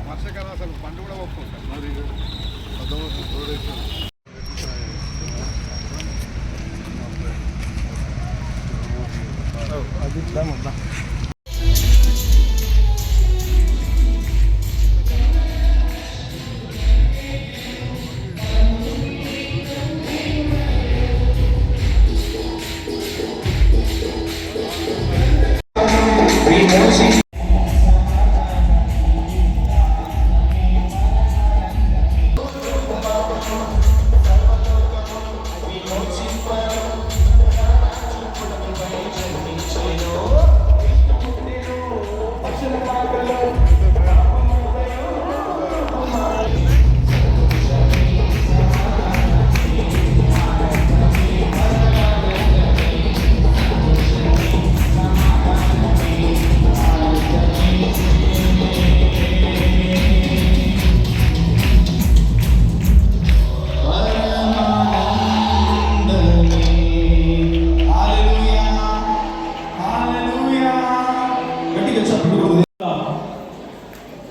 వర్షాకాలం అసలు పండు కూడా ఒప్పుకుంటారు మరి అర్థమవుతుంది.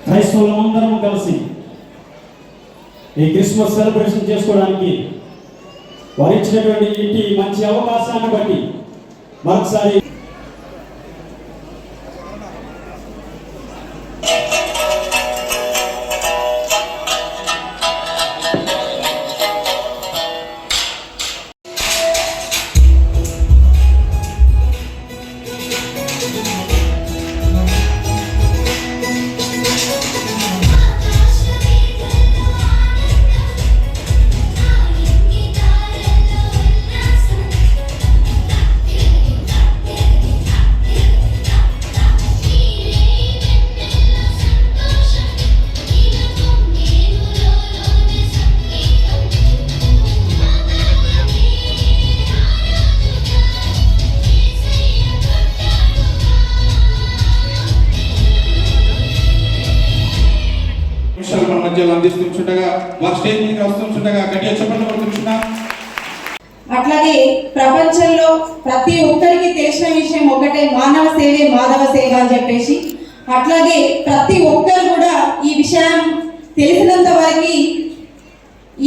క్రైస్తవులందరం కలిసి ఈ క్రిస్మస్ సెలబ్రేషన్ చేసుకోవడానికి వారు ఇచ్చినటువంటి ఇంటి మంచి అవకాశాన్ని బట్టి మరొకసారి అందిస్తుండగా వారి స్టేజ్ మీద వస్తుండగా గట్టిగా చెప్పండి కొడుతున్నా. అట్లాగే ప్రపంచంలో ప్రతి ఒక్కరికి తెలిసిన విషయం ఒకటే, మానవ సేవే మాధవ సేవ అని చెప్పేసి. అట్లాగే ప్రతి ఒక్కరు కూడా ఈ విషయం తెలిసినంత వరకు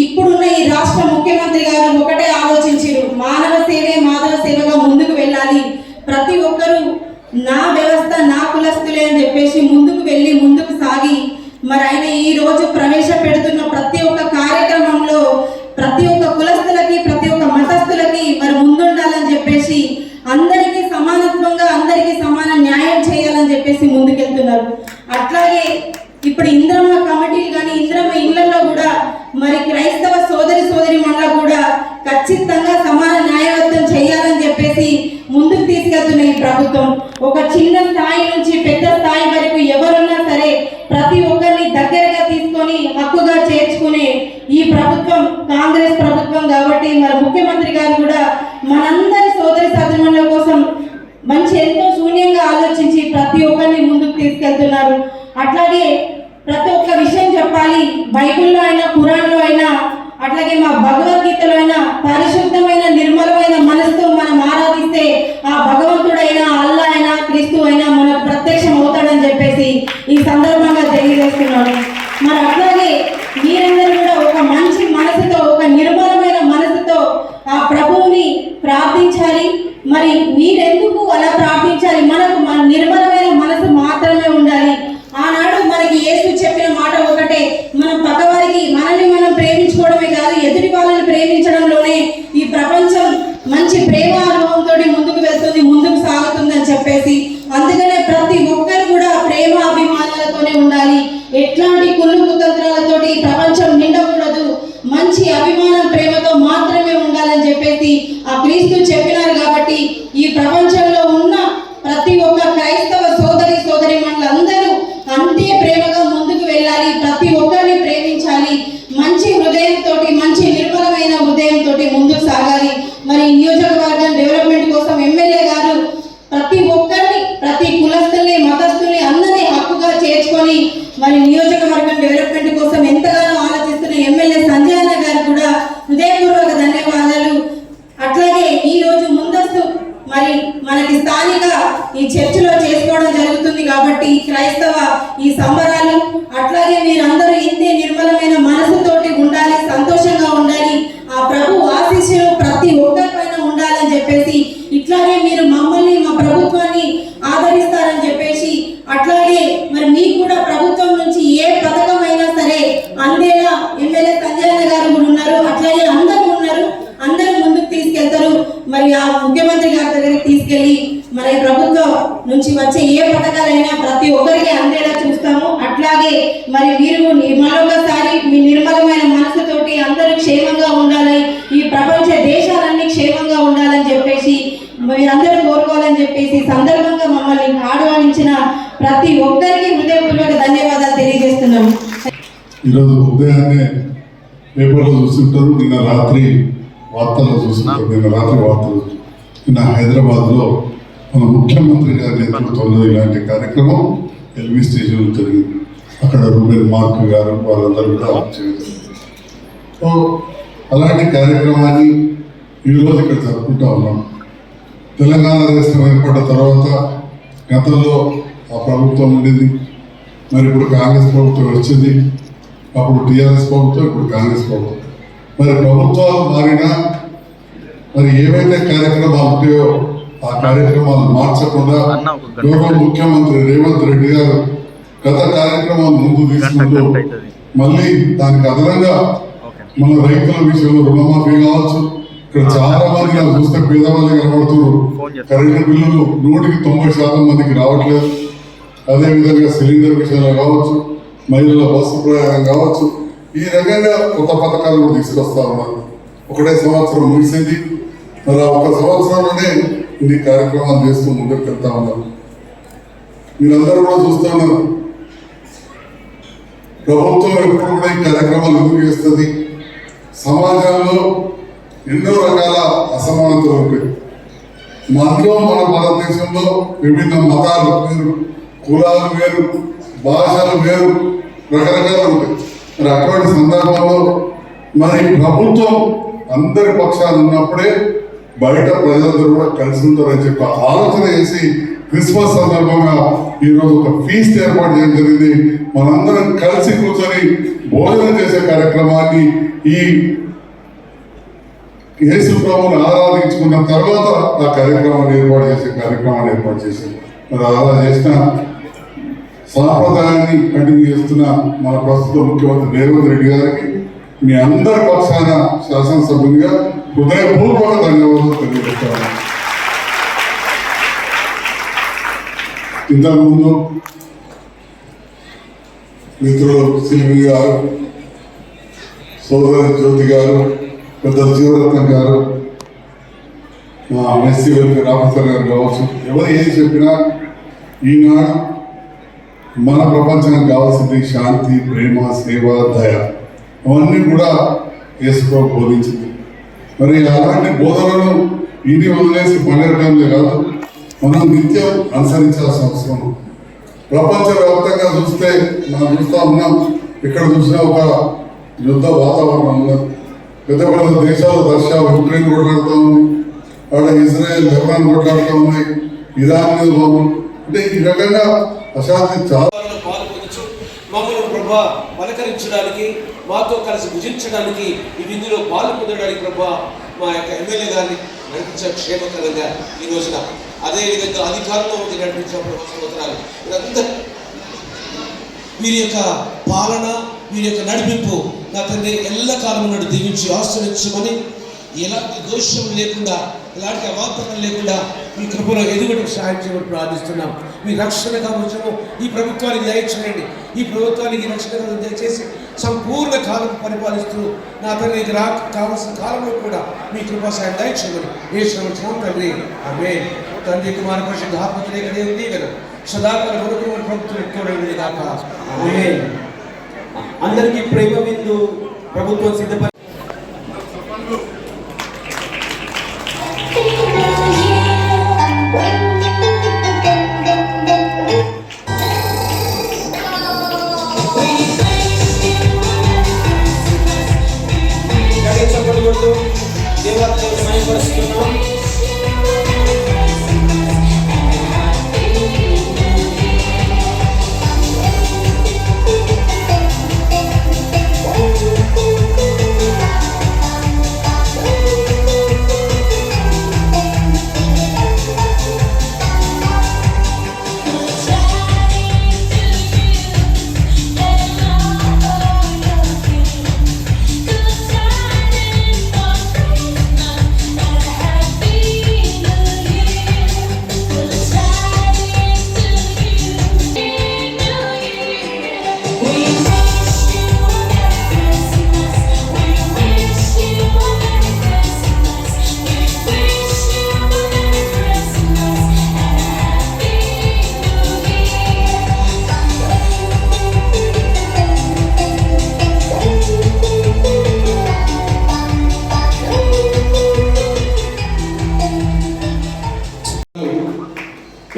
ఇప్పుడున్న ఈ రాష్ట్ర ముఖ్యమంత్రి గారు ఒకటే ఆలోచించారు, మానవ సేవే మాధవ సేవగా ముందుకు వెళ్ళాలి, ప్రతి ఒక్కరూ నా వ్యవస్థ నా కులస్తులే అని చెప్పేసి ముందుకు వెళ్ళి ముందుకు సాగి మరి ఆయన ఈ రోజు ప్రవేశపెడుతున్న ప్రతి ఒక్క కార్యక్రమంలో ప్రతి ఒక్క కులస్తులకి ప్రతి ఒక్క మతస్థులకి మరి ముందుండాలని చెప్పేసి అందరికీ సమానత్వంగా అందరికీ సమాన న్యాయం చేయాలని చెప్పేసి ముందుకెళ్తున్నారు. అట్లాగే ఇప్పుడు ఇంద్రమ్మ కమిటీలు కానీ ఇంద్రమ్మ ఇళ్లలో కూడా మరి క్రైస్తవ సోదరి మనలో కూడా ఖచ్చితంగా సమాన న్యాయవంతం చేయాలని చెప్పేసి ముందుకు తీసుకెళ్తున్న ఈ ప్రభుత్వం ఒక చిన్న స్థాయి నుంచి పెద్ద స్థాయి వరకు ఎవరున్నా సరే ప్రతి ఒక్కరిని దగ్గరగా తీసుకొని హక్కుగా చేర్చుకునే ఈ ప్రభుత్వం కాంగ్రెస్ ప్రభుత్వం కాబట్టి మరి ముఖ్యమంత్రి గారు కూడా మనందరి సోదరి సోదరీమణుల కోసం మంచి ఎంతో శూన్యంగా ఆలోచించి ప్రతి ఒక్కరిని ముందుకు తీసుకెళ్తున్నారు. అట్లాగే ప్రతి ఒక్క విషయం చెప్పాలి, బైబిల్లో అయినా ఖురాన్లో అయినా అట్లాగే మా భగవద్గీతలో అయినా పరిశుద్ధమైన నిర్మలమైన మనసుతో మనం ఆరాధిస్తే ఆ భగవంతుడైనా అల్లా అయినా క్రీస్తు అయినా మనకు ప్రత్యక్షం అవుతాడని చెప్పేసి ఈ సందర్భంగా తెలియజేస్తున్నాను. మరి అట్లాగే మీరందరూ కూడా ఒక మంచి మనసుతో ఒక నిర్మలమైన మనసుతో ఆ ప్రభువుని ప్రార్థించాలి. మరి మీరెందుకు అలా ప్రార్థించాలి? మనకు నిర్మలమైన మనసు మాత్రమే ఉండాలి. ఆనాడు మనకి యేసు చెప్పిన మాట ఒకటే, మనం పక్కవారికి మనల్ని మనం ప్రేమించుకోవడమే కాదు ఎదుటి వాళ్ళని ప్రేమించడంలోనే ఈ ప్రపంచం మంచి ప్రేమ అనుభవంతో ముందుకు వెళ్తుంది, ముందుకు సాగుతుందని చెప్పేసి అందుకనే ప్రతి ఒక్కరు కూడా ప్రేమ అభిమానాలతోనే మరి నియోజకవర్గం డెవలప్మెంట్ కోసం ఎంతగానో ఆలోచిస్తున్న ఎమ్మెల్యే సంజయ్ అన్న గారు కూడా హృదయపూర్వక ధన్యవాదాలు. అట్లాగే ఈ రోజు ముందస్తు మరి మనకి స్థానిక ఈ చర్చిలో చేసుకోవడం జరుగుతుంది కాబట్టి క్రైస్తవ ఈ సంబరాలు, అట్లాగే మీరందరూ ఇంతే నిర్మలమైన మనసుతోటి ఉండాలి, సంతోషంగా ఉండాలి, ఆ ప్రభు ఆశీస్సులు ప్రతి ఒక్కరిపైన ఉండాలని చెప్పేసి, ఇట్లాగే మీరు మమ్మల్ని మా ప్రభుత్వాన్ని ఆదరిస్తారని చెప్పేసి, అట్లాగే మరి మీకు కూడా ప్రభుత్వం నుంచి ఏ పథకం అయినా సరే అందేలా ఎమ్మెల్యే సంజయ్ గారు కూడా ఉన్నారు, అట్లాగే అందరూ ఉన్నారు, అందరూ ముందుకు తీసుకెళ్తారు. మరి ఆ ముఖ్యమంత్రి గారి దగ్గరికి తీసుకెళ్లి మరి ప్రభుత్వం నుంచి వచ్చే ఏ పథకాలైనా ప్రతి ఒక్కరికి అందేలా చూస్తాము. అట్లాగే మరి మీరు మరొకసారి మీ నిర్మలమైన మనసుతోటి అందరూ క్షేమంగా ఉండాలి, ఈ ప్రపంచ దేశాలన్నీ క్షేమంగా ఉండాలని చెప్పేసి మీరందరూ కోరుకోవాలని చెప్పేసి సందర్భంగా మమ్మల్ని ఆహ్వానించిన ప్రతి ఒక్కరికి హృదయపూర్వక ధన్యవాదాలు తెలియజేస్తున్నాము. ఈరోజు ఉదయాన్నే పేపర్లో చూస్తుంటారు, నిన్న రాత్రి వార్తల్లో చూస్తుంటారు. నిన్న హైదరాబాద్లో మన ముఖ్యమంత్రి గారి నేతృత్వంలో ఇలాంటి కార్యక్రమం ఎల్బీ స్టేషన్లో జరిగింది. అక్కడ రూబెన్ మార్క్ గారు వాళ్ళందరూ కూడా చేయడం. సో అలాంటి కార్యక్రమాన్ని ఈరోజు ఇక్కడ జరుపుకుంటా ఉన్నాం. తెలంగాణ రాష్ట్రం ఏర్పడ్డ తర్వాత గతంలో ఆ ప్రభుత్వం ఉండేది, మరి ఇప్పుడు కాంగ్రెస్ ప్రభుత్వం వచ్చింది, అప్పుడు టీఆర్ఎస్ ప్రభుత్వం, ఇప్పుడు కాంగ్రెస్ ప్రభుత్వం. మరి ప్రభుత్వాలు మారినా మరి ఏవైతే కార్యక్రమాలు ఉంటాయో ఆ కార్యక్రమాలు మార్చకుండా గౌరవ ముఖ్యమంత్రి రేవంత్ రెడ్డి గారు గత కార్యక్రమాలు ముందు తీసుకుంటూ మళ్ళీ దానికి అదనంగా మన రైతుల విషయంలో రుణమాఫీ కావచ్చు, ఇక్కడ చాలా మంది నాకు చూస్తే పేదవాళ్ళు కనబడుతున్నారు. కరెంటు బిల్లులు 100% మందికి రావట్లేదు. అదేవిధంగా సిలిండర్ విషయంలో కావచ్చు, మహిళల బస్సు ప్రయాణం కావచ్చు, ఈ రకంగా కొత్త పథకాలు కూడా తీసుకొస్తా ఉన్నారు. ఒకటే సంవత్సరం ముగిసింది, మరి ఆ ఒక సంవత్సరంలోనే ఇన్ని కార్యక్రమాలు చేస్తూ ముందుకు వెళ్తా ఉన్నారు. మీరందరూ కూడా చూస్తున్నారు, ప్రభుత్వం ఎప్పుడు కూడా ఈ కార్యక్రమాలు ఎందుకు చేస్తుంది? సమాజంలో ఎన్నో రకాల అసమానతలు ఉంటాయి. మనలో మన భారతదేశంలో విభిన్న మతాలు వేరు, కులాలు వేరు, భాషలు వేరు, రకరకాలు ఉంటాయి. మరి అటువంటి సందర్భంలో మరి ప్రభుత్వం అందరి పక్షాలు ఉన్నప్పుడే బయట ప్రజలందరూ కూడా కలిసి ఉంటారని చెప్పి ఆలోచన చేసి క్రిస్మస్ సందర్భంగా ఈరోజు ఒక ఫీస్ట్ ఏర్పాటు చేయడం జరిగింది. మనందరం కలిసి కూర్చొని భోజనం చేసే కార్యక్రమాన్ని, ఈ యేసు ప్రభువుని ఆరాధించుకున్న తర్వాత ఆ కార్యక్రమాన్ని ఏర్పాటు చేశారు. మరి అలా చేసిన సాంప్రదాయాన్ని కంటిన్యూ చేస్తున్న మన ప్రస్తుత ముఖ్యమంత్రి రేవంత్ రెడ్డి గారికి మీ అందరి పక్షాన శాసనసభ్యునిగా హృదయపూర్వక ధన్యవాదాలు తెలియజేస్తాను. ఇంతకుముందు మిత్రులు సిల్వి గారు, సోదరి జ్యోతి గారు, పెద్ద జీవరత్నం గారు, మా మెస్సీ వెల్ఫేర్ ఆఫీసర్ గారు కావచ్చు, ఎవరు ఏం చెప్పినా ఈనాడు మన ప్రపంచానికి కావాల్సింది శాంతి, ప్రేమ, సేవ, దయ, అవన్నీ కూడా యేసు బోధించింది. మరి అలాంటి బోధనలను ఇన్ని వదిలేసి పనిరటంలో కాదు, మనం నిత్యం అనుసరించాల్సిన అవసరం. ప్రపంచవ్యాప్తంగా చూస్తే మనం చూస్తూ ఉన్నాం, ఇక్కడ చూసినా ఒక యుద్ధ వాతావరణం ఉన్నది. పెద్ద పెద్ద దేశాలు రష్యా, ఉక్రెయిన్ కొట్లాడుతూ ఉంది, అక్కడ ఇజ్రాయెల్, లెబనాన్ కొట్లాడుతూ ఉన్నాయి, ఇరాన్ మీద బాగుంది. అంటే ఈ రకంగా అశాంతి చాలా మమ్మల్ని ప్రభా పలకరించడానికి, మాతో కలిసి భుజించడానికి, ఈ విందులో పాలు పొందడానికి ప్రభా మా యొక్క ఎమ్మెల్యే గారిని నడిపించే క్షేమకరంగా ఈ రోజున, అదేవిధంగా అధికారంలో ఉండి నడిపించే ప్రభుత్వాలు ఇదంతా వీరి యొక్క పాలన, వీరి యొక్క నడిపింపు నా తండ్రి ఎల్లకాలం నుండి దీవించి ఆశ్రయించమని, ఎలాంటి దోషం లేకుండా, ఎలాంటి అవాంతరం లేకుండా మీ కృపలో ఎదుగుటకు సహాయం చేయమని ప్రార్థిస్తున్నాం. మీ రక్షణ కవచము ఈ ప్రభుత్వానికి దయచేయండి. ఈ ప్రభుత్వానికి రక్షణ కవచం దయచేసి సంపూర్ణ కాలం పరిపాలిస్తూ నా తండ్రి కావలసిన కాలంలో కూడా మీ కృపా సహాయం దయచేయమని యేసు తండ్రి ఆమేన్. తండ్రి కుమార పరిశుద్ధ ఆత్మత్రేక దేవుని దీవెన సదాకాలం వరకు మన ప్రభుత్వం ఎక్కువ దాకా ఆమేన్. అందరికీ ప్రేమ విందు ప్రభుత్వం సిద్ధపడి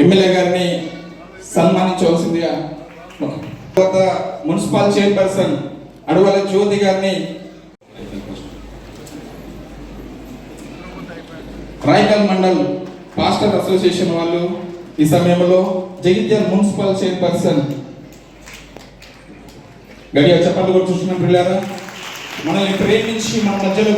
ఎమ్మెల్యే గారిని సన్మానించవలసిందిగా తర్వాత మున్సిపల్ చైర్పర్సన్ అడవల జ్యోతి గారిని రాయకల్ మండల్ పాస్టర్ అసోసియేషన్ వాళ్ళు ఈ సమయంలో జగిత్యాల మున్సిపల్ చైర్పర్సన్ గడియ చెప్పండి కూడా చూస్తున్నాం పిల్లారా మనల్ని ప్రేమించి మన మధ్యలో